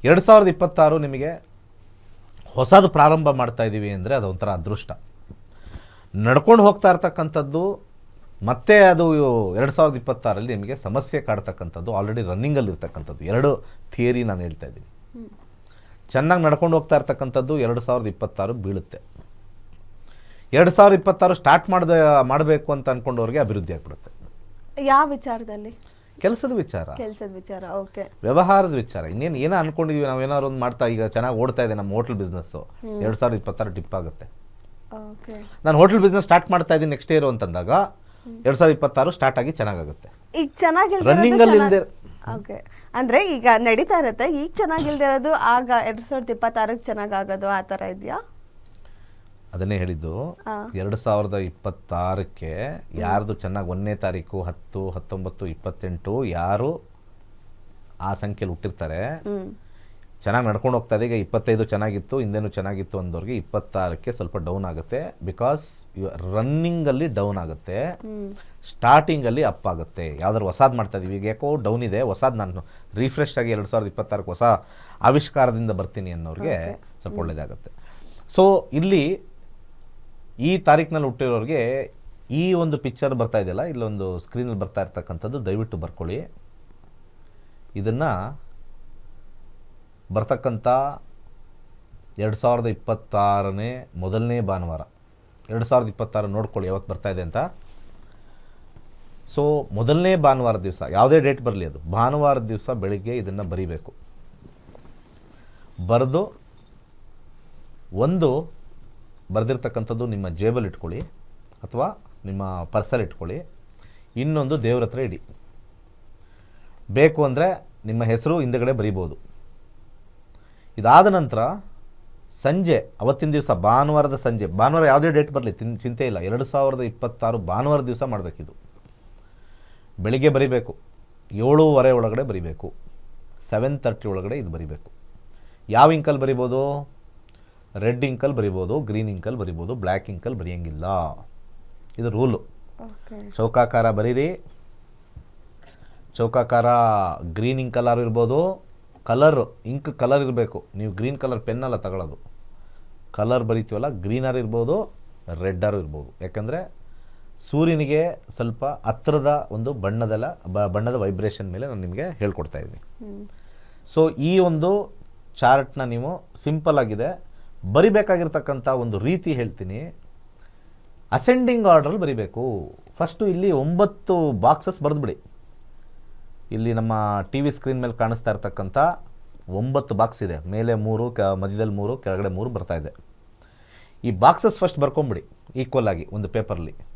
2026 ನಿಮಗೆ ಹೊಸದು ಪ್ರಾರಂಭ ಮಾಡ್ತಾ ಇದ್ದೀವಿ ಅಂದರೆ ಅದೊಂಥರ ಅದೃಷ್ಟ. ನಡ್ಕೊಂಡು ಹೋಗ್ತಾ ಇರ್ತಕ್ಕಂಥದ್ದು ಮತ್ತೆ ಅದು 2026 ನಿಮಗೆ ಸಮಸ್ಯೆ ಕಾಡ್ತಕ್ಕಂಥದ್ದು ಆಲ್ರೆಡಿ ರನ್ನಿಂಗಲ್ಲಿ ಇರ್ತಕ್ಕಂಥದ್ದು 2 ಥಿಯರಿ ನಾನು ಹೇಳ್ತಾ ಇದ್ದೀನಿ. ಚೆನ್ನಾಗಿ ನಡ್ಕೊಂಡು ಹೋಗ್ತಾ ಇರ್ತಕ್ಕಂಥದ್ದು 2026 ಬೀಳುತ್ತೆ. 2026 ಸ್ಟಾರ್ಟ್ ಮಾಡಬೇಕು ಅಂತ ಅಂದ್ಕೊಂಡವ್ರಿಗೆ ಅಭಿವೃದ್ಧಿ ಆಗ್ಬಿಡುತ್ತೆ. ಯಾವ ವಿಚಾರದಲ್ಲಿ? ಕೆಲಸದ ವಿಚಾರ, ಓಕೆ, ವ್ಯವಹಾರದ ವಿಚಾರ. ಏನೋ ಅನ್ಕೊಂಡಿದೀವಿ ನಾವು, ಏನಾದ್ರು ಒಂದು ಮಾಡ್ತಾ ಈಗ ಚೆನ್ನಾಗಿ ಓಡ್ತಾ ಇದೆ ನಮ್ಮ ಹೋಟೆಲ್ ಬಿಸ್ನೆಸ್ಸು, 2026 ಟಿಪ್ ಆಗುತ್ತೆ. ನಾನು ಹೋಟೆಲ್ ಬಿಸ್ನೆಸ್ ಸ್ಟಾರ್ಟ್ ಮಾಡ್ತಾ ಇದ್ದೀನಿ ನೆಕ್ಸ್ಟ್ ಇಯರ್ ಅಂತಂದಾಗ 2026 ಸ್ಟಾರ್ಟ್ ಆಗಿ ಚೆನ್ನಾಗಾಗುತ್ತೆ. ಈಗ ಚೆನ್ನಾಗಿ ರನ್ನಿಂಗ್ ಅಲ್ಲಿ ಇಲ್ಲದೆ ಓಕೆ ಅಂದ್ರೆ ಈಗ ನಡೀತಾ ಇರುತ್ತೆ, ಈಗ ಚೆನ್ನಾಗಿಲ್ದಿರೋದು ಆಗ 2026 ಚೆನ್ನಾಗಾಗೋದು ಆ ಥರ ಇದೆಯಾ? ಅದನ್ನೇ ಹೇಳಿದ್ದು. 2026ಕ್ಕೆ ಯಾರ್ದು ಚೆನ್ನಾಗಿ 1ನೇ ತಾರೀಕು 10, 19, 28 ಯಾರು ಆ ಸಂಖ್ಯೆಯಲ್ಲಿ ಹುಟ್ಟಿರ್ತಾರೆ, ಚೆನ್ನಾಗಿ ನಡ್ಕೊಂಡು ಹೋಗ್ತಾ ಇದೆ. ಈಗ 25 ಚೆನ್ನಾಗಿತ್ತು, ಹಿಂದೆನೂ ಚೆನ್ನಾಗಿತ್ತು ಅಂದವ್ರಿಗೆ 26ಕ್ಕೆ ಸ್ವಲ್ಪ ಡೌನ್ ಆಗುತ್ತೆ. ಬಿಕಾಸ್ ರನ್ನಿಂಗಲ್ಲಿ ಡೌನ್ ಆಗುತ್ತೆ, ಸ್ಟಾರ್ಟಿಂಗಲ್ಲಿ ಅಪ್ ಆಗುತ್ತೆ. ಯಾವ್ದಾದ್ರು ಹೊಸಾದ್ ಮಾಡ್ತಾ ಇದೀವಿ, ಈಗ ಯಾಕೋ ಡೌನ್ ಇದೆ, ಹೊಸಾದ್ ನಾನು ರಿಫ್ರೆಶ್ ಆಗಿ 2026ಕ್ಕೆ ಹೊಸ ಆವಿಷ್ಕಾರದಿಂದ ಬರ್ತೀನಿ ಅನ್ನೋರಿಗೆ ಸ್ವಲ್ಪ ಒಳ್ಳೇದಾಗುತ್ತೆ. ಸೊ ಇಲ್ಲಿ ಈ ತಾರೀಕಿನಲ್ಲಿ ಹುಟ್ಟಿರೋರಿಗೆ ಈ ಒಂದು ಪಿಕ್ಚರ್ ಬರ್ತಾ ಇದೆಯಲ್ಲ, ಇಲ್ಲೊಂದು ಸ್ಕ್ರೀನಲ್ಲಿ ಬರ್ತಾ ಇರ್ತಕ್ಕಂಥದ್ದು ದಯವಿಟ್ಟು ಬರ್ಕೊಳ್ಳಿ. ಇದನ್ನು ಬರ್ತಕ್ಕಂಥ 2026ನೇ ಮೊದಲನೇ ಭಾನುವಾರ 2026 ನೋಡ್ಕೊಳ್ಳಿ ಯಾವತ್ತು ಬರ್ತಾ ಇದೆ ಅಂತ. ಸೊ ಮೊದಲನೇ ಭಾನುವಾರ ದಿವಸ, ಯಾವುದೇ ಡೇಟ್ ಬರಲಿ, ಅದು ಭಾನುವಾರದ ದಿವಸ ಬೆಳಿಗ್ಗೆ ಇದನ್ನು ಬರೀಬೇಕು. ಬರೆದು ಒಂದು ಬರೆದಿರ್ತಕ್ಕಂಥದ್ದು ನಿಮ್ಮ ಜೇಬಲ್ಲಿ ಇಟ್ಕೊಳ್ಳಿ ಅಥವಾ ನಿಮ್ಮ ಪರ್ಸಲ್ಲಿ ಇಟ್ಕೊಳ್ಳಿ. ಇನ್ನೊಂದು ದೇವ್ರ ಹತ್ರ ಇಡಿ. ಬೇಕು ಅಂದರೆ ನಿಮ್ಮ ಹೆಸರು ಹಿಂದೆಗಡೆ ಬರೀಬೋದು. ಇದಾದ ನಂತರ ಸಂಜೆ, ಅವತ್ತಿನ ದಿವಸ ಭಾನುವಾರದ ಸಂಜೆ, ಭಾನುವಾರ ಯಾವುದೇ ಡೇಟ್ ಬರಲಿ ಚಿಂತೆ ಇಲ್ಲ, 2026 ಭಾನುವಾರ ದಿವಸ ಮಾಡಬೇಕಿದು. ಬೆಳಿಗ್ಗೆ ಬರೀಬೇಕು, 7:30 ಒಳಗಡೆ ಬರೀಬೇಕು, 7:30 ಒಳಗಡೆ ಇದು ಬರೀಬೇಕು. ಯಾವ ಇಂಕಲ್ಲಿ ಬರಿಬೋದು? ರೆಡ್ ಇಂಕಲ್ಲಿ ಬರಿಬೋದು, ಗ್ರೀನ್ ಇಂಕಲ್ಲಿ ಬರಿಬೋದು, ಬ್ಲ್ಯಾಕ್ ಇಂಕಲ್ಲಿ ಬರೆಯೋಂಗಿಲ್ಲ. ಇದು ರೂಲು. ಚೌಕಾಕಾರ ಬರೀರಿ. ಚೌಕಾಕಾರ ಗ್ರೀನ್ ಇಂಕಲ್ಲಾರು ಇರ್ಬೋದು, ಕಲರ್ ಇಂಕ್ ಕಲರ್ ಇರಬೇಕು. ನೀವು ಗ್ರೀನ್ ಕಲರ್ ಪೆನ್ನೆಲ್ಲ ತಗೊಳ್ಳೋದು, ಕಲರ್ ಬರಿತೀವಲ್ಲ, ಗ್ರೀನಾರು ಇರ್ಬೋದು, ರೆಡ್ಡಾರು ಇರ್ಬೋದು. ಯಾಕಂದರೆ ಸೂರ್ಯನಿಗೆ ಸ್ವಲ್ಪ ಹತ್ತಿರದ ಒಂದು ಬಣ್ಣದ ವೈಬ್ರೇಷನ್ ಮೇಲೆ ನಾನು ನಿಮಗೆ ಹೇಳ್ಕೊಡ್ತಾ ಇದ್ದೀನಿ. ಸೊ ಈ ಒಂದು ಚಾರ್ಟ್ನ ನೀವು ಸಿಂಪಲ್ ಆಗಿದೆ ಬರಿಬೇಕಾಗಿರ್ತಕ್ಕಂಥ ಒಂದು ರೀತಿ ಹೇಳ್ತೀನಿ. ಅಸೆಂಡಿಂಗ್ ಆರ್ಡ್ರಲ್ಲಿ ಬರಿಬೇಕು. ಫಸ್ಟು ಇಲ್ಲಿ 9 ಬಾಕ್ಸಸ್ ಬರೆದ್ಬಿಡಿ. ಇಲ್ಲಿ ನಮ್ಮ ಟಿ ವಿ ಸ್ಕ್ರೀನ್ ಮೇಲೆ ಕಾಣಿಸ್ತಾ ಇರ್ತಕ್ಕಂಥ 9 ಬಾಕ್ಸ್ ಇದೆ. ಮೇಲೆ 3, ಮಧ್ಯದಲ್ಲಿ 3, ಕೆಳಗಡೆ 3 ಬರ್ತಾ ಇದೆ. ಈ ಬಾಕ್ಸಸ್ ಫಸ್ಟ್ ಬರ್ಕೊಂಬಿಡಿ ಈಕ್ವಲ್ ಆಗಿ ಒಂದು ಪೇಪರ್ಲಿ.